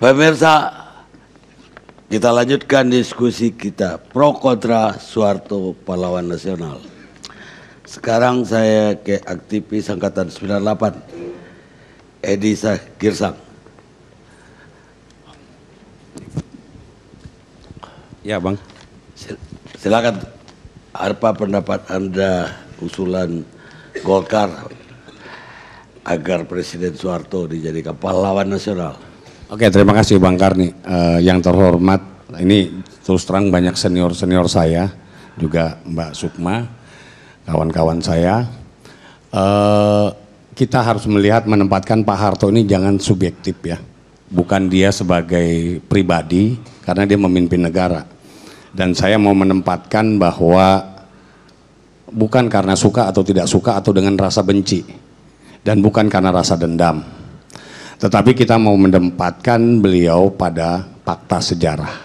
Pemirsa, kita lanjutkan diskusi kita pro kontra Soeharto pahlawan nasional. Sekarang saya ke aktivis Angkatan 98, Edi Girsang. Ya Bang. Silakan, apa pendapat Anda usulan Golkar agar Presiden Soeharto dijadikan pahlawan nasional? Oke, terima kasih Bang Karni. Yang terhormat, ini terus terang banyak senior-senior saya, juga Mbak Sukma, kawan-kawan saya. Kita harus melihat menempatkan Pak Harto ini jangan subjektif ya. Bukan dia sebagai pribadi, karena dia memimpin negara. Dan saya mau menempatkan bahwa bukan karena suka atau tidak suka atau dengan rasa benci. Dan bukan karena rasa dendam. Tetapi kita mau menempatkan beliau pada fakta sejarah.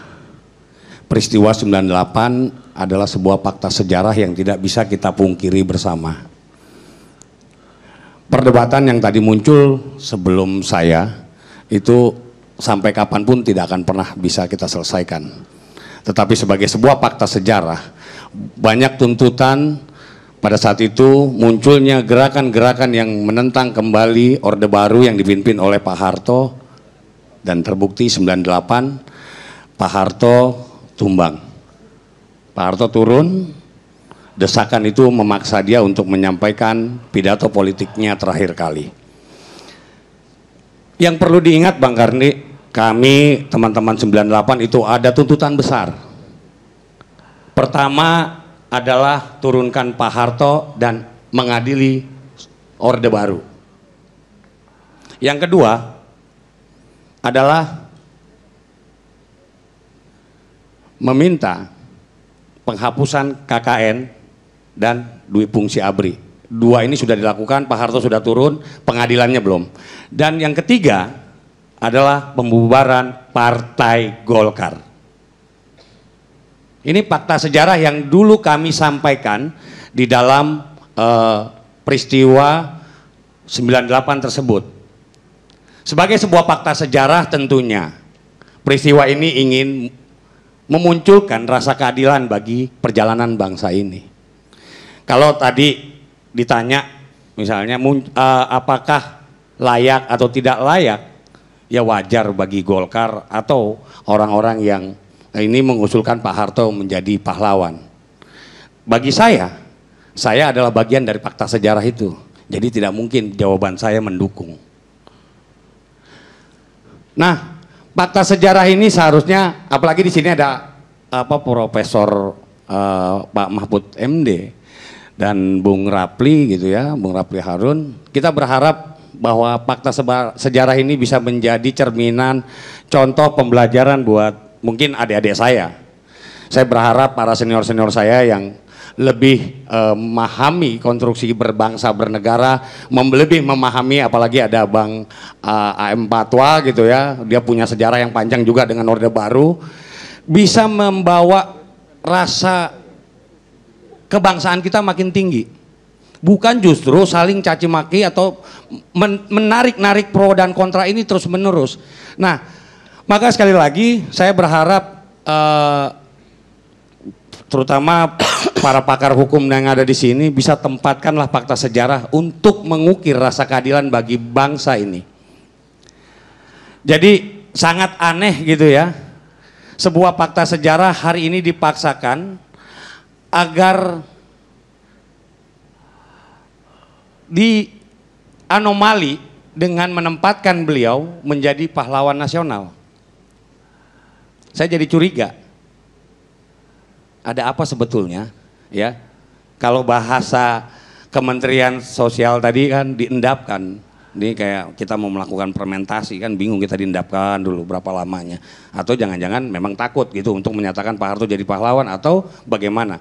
Peristiwa 98 adalah sebuah fakta sejarah yang tidak bisa kita pungkiri bersama. Perdebatan yang tadi muncul sebelum saya itu sampai kapanpun tidak akan pernah bisa kita selesaikan. Tetapi sebagai sebuah fakta sejarah, banyak tuntutan. Pada saat itu munculnya gerakan-gerakan yang menentang kembali Orde Baru yang dipimpin oleh Pak Harto, dan terbukti 98 Pak Harto tumbang. Pak Harto turun, desakan itu memaksa dia untuk menyampaikan pidato politiknya terakhir kali. Yang perlu diingat Bang Karni, kami teman-teman 98 itu ada tuntutan besar. Pertama adalah turunkan Pak Harto dan mengadili Orde Baru. Yang kedua adalah meminta penghapusan KKN dan Dwi Fungsi ABRI. Dua ini sudah dilakukan, Pak Harto sudah turun, pengadilannya belum. Dan yang ketiga adalah pembubaran Partai Golkar. Ini fakta sejarah yang dulu kami sampaikan di dalam peristiwa 98 tersebut. Sebagai sebuah fakta sejarah tentunya peristiwa ini ingin memunculkan rasa keadilan bagi perjalanan bangsa ini. Kalau tadi ditanya misalnya apakah layak atau tidak layak, ya wajar bagi Golkar atau orang-orang yang ini mengusulkan Pak Harto menjadi pahlawan. Bagi saya adalah bagian dari fakta sejarah itu. Jadi tidak mungkin jawaban saya mendukung. Nah, fakta sejarah ini seharusnya, apalagi di sini ada Profesor Pak Mahfud MD dan Bung Rapli gitu ya, Bung Rapli Harun. Kita berharap bahwa fakta sejarah ini bisa menjadi cerminan, contoh pembelajaran buat mungkin adik-adik saya. Saya berharap para senior-senior saya yang lebih memahami konstruksi berbangsa bernegara, lebih memahami, apalagi ada Bang AM Patwa gitu ya, dia punya sejarah yang panjang juga dengan Orde Baru, bisa membawa rasa kebangsaan kita makin tinggi. Bukan justru saling caci maki atau menarik-narik pro dan kontra ini terus menerus. Nah, maka sekali lagi saya berharap terutama para pakar hukum yang ada di sini bisa tempatkanlah fakta sejarah untuk mengukir rasa keadilan bagi bangsa ini. Jadi sangat aneh gitu ya, sebuah fakta sejarah hari ini dipaksakan agar di anomali dengan menempatkan beliau menjadi pahlawan nasional. Saya jadi curiga, ada apa sebetulnya ya? Kalau bahasa Kementerian Sosial tadi kan diendapkan, ini kayak kita mau melakukan fermentasi kan, bingung kita diendapkan dulu berapa lamanya, atau jangan-jangan memang takut gitu untuk menyatakan Pak Harto jadi pahlawan atau bagaimana?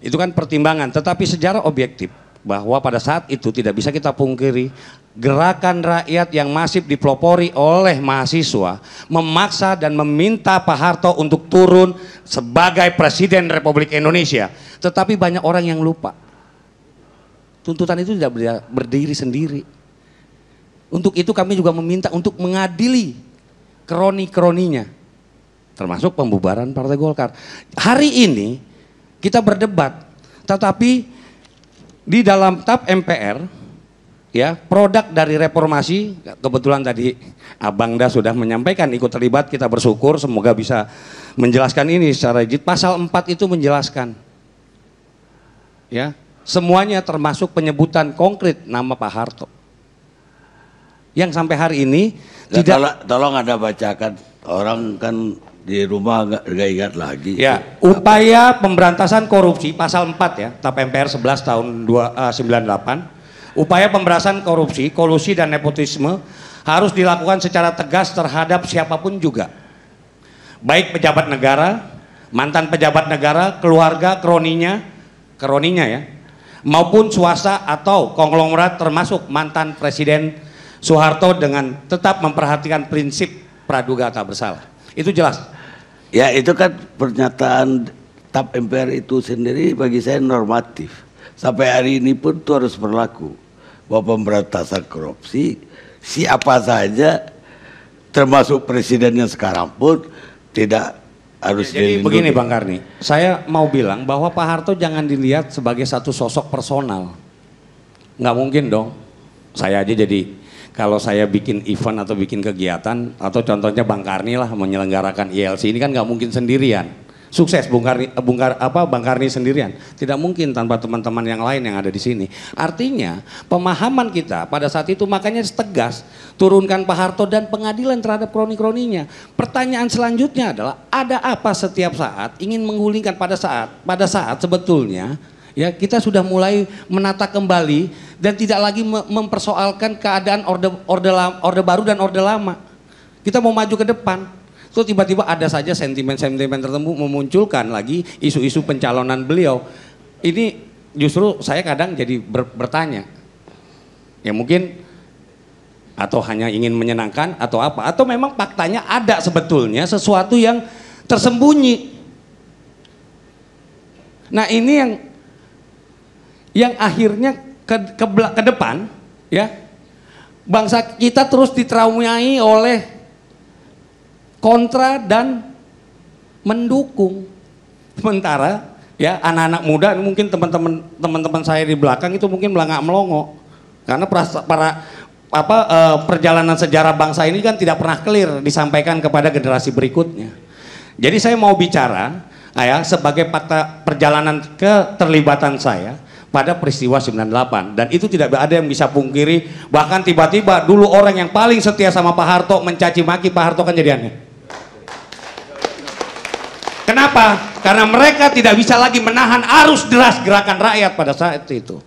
Itu kan pertimbangan, tetapi sejarah objektif bahwa pada saat itu tidak bisa kita pungkiri gerakan rakyat yang masif dipelopori oleh mahasiswa memaksa dan meminta Pak Harto untuk turun sebagai Presiden Republik Indonesia. Tetapi banyak orang yang lupa, tuntutan itu tidak berdiri sendiri. Untuk itu kami juga meminta untuk mengadili kroni-kroninya, termasuk pembubaran Partai Golkar. Hari ini kita berdebat, tetapi di dalam TAP MPR, ya, produk dari reformasi, kebetulan tadi Abang Da sudah menyampaikan ikut terlibat, kita bersyukur semoga bisa menjelaskan ini secara rigid. Pasal 4 itu menjelaskan, ya, semuanya termasuk penyebutan konkret nama Pak Harto. Yang sampai hari ini Ya, tidak. tolong Anda bacakan, orang kan di rumah nggak ingat lagi. Ya, upaya pemberantasan korupsi pasal 4 ya, TAP MPR 11 tahun 98. Upaya pemberantasan korupsi, kolusi dan nepotisme harus dilakukan secara tegas terhadap siapapun juga. Baik pejabat negara, mantan pejabat negara, keluarga, kroninya ya, maupun swasta atau konglomerat termasuk mantan Presiden Soeharto dengan tetap memperhatikan prinsip praduga tak bersalah. Itu jelas. Ya itu kan pernyataan TAP MPR itu sendiri bagi saya normatif. Sampai hari ini pun itu harus berlaku. Bahwa pemberantasan korupsi siapa saja termasuk presidennya sekarang pun tidak harus Jadi dilindungi. begini Bang Karni, saya mau bilang bahwa Pak Harto jangan dilihat sebagai satu sosok personal. Nggak mungkin dong. Saya aja jadi, kalau saya bikin event atau bikin kegiatan, atau contohnya Bang Karni lah menyelenggarakan ILC, ini kan nggak mungkin sendirian. Sukses Bang Karni sendirian. Tidak mungkin tanpa teman-teman yang lain yang ada di sini. Artinya pemahaman kita pada saat itu makanya tegas turunkan Pak Harto dan pengadilan terhadap kroni-kroninya. Pertanyaan selanjutnya adalah ada apa setiap saat ingin menggulingkan pada saat sebetulnya ya kita sudah mulai menata kembali dan tidak lagi mempersoalkan keadaan orde baru dan orde lama. Kita mau maju ke depan. So tiba-tiba ada saja sentimen-sentimen tertentu memunculkan lagi isu-isu pencalonan beliau. Ini justru saya kadang jadi bertanya, ya mungkin atau hanya ingin menyenangkan atau apa, atau memang faktanya ada sebetulnya sesuatu yang tersembunyi. Nah ini yang akhirnya ke depan, ya bangsa kita terus ditraumai oleh kontra dan mendukung. Sementara ya anak-anak muda mungkin teman-teman saya di belakang itu mungkin melangak melongo karena perjalanan sejarah bangsa ini kan tidak pernah clear disampaikan kepada generasi berikutnya. Jadi saya mau bicara ya sebagai fakta perjalanan keterlibatan saya pada peristiwa 98 dan itu tidak ada yang bisa pungkiri, bahkan tiba-tiba dulu orang yang paling setia sama Pak Harto mencaci maki Pak Harto kan jadiannya. Kenapa? Karena mereka tidak bisa lagi menahan arus deras gerakan rakyat pada saat itu.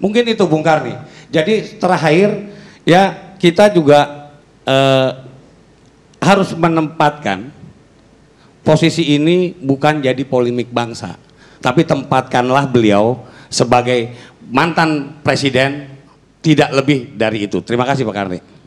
Mungkin itu Bung Karni. Jadi terakhir ya kita juga harus menempatkan posisi ini bukan jadi polemik bangsa, tapi tempatkanlah beliau sebagai mantan presiden, tidak lebih dari itu. Terima kasih Pak Karni.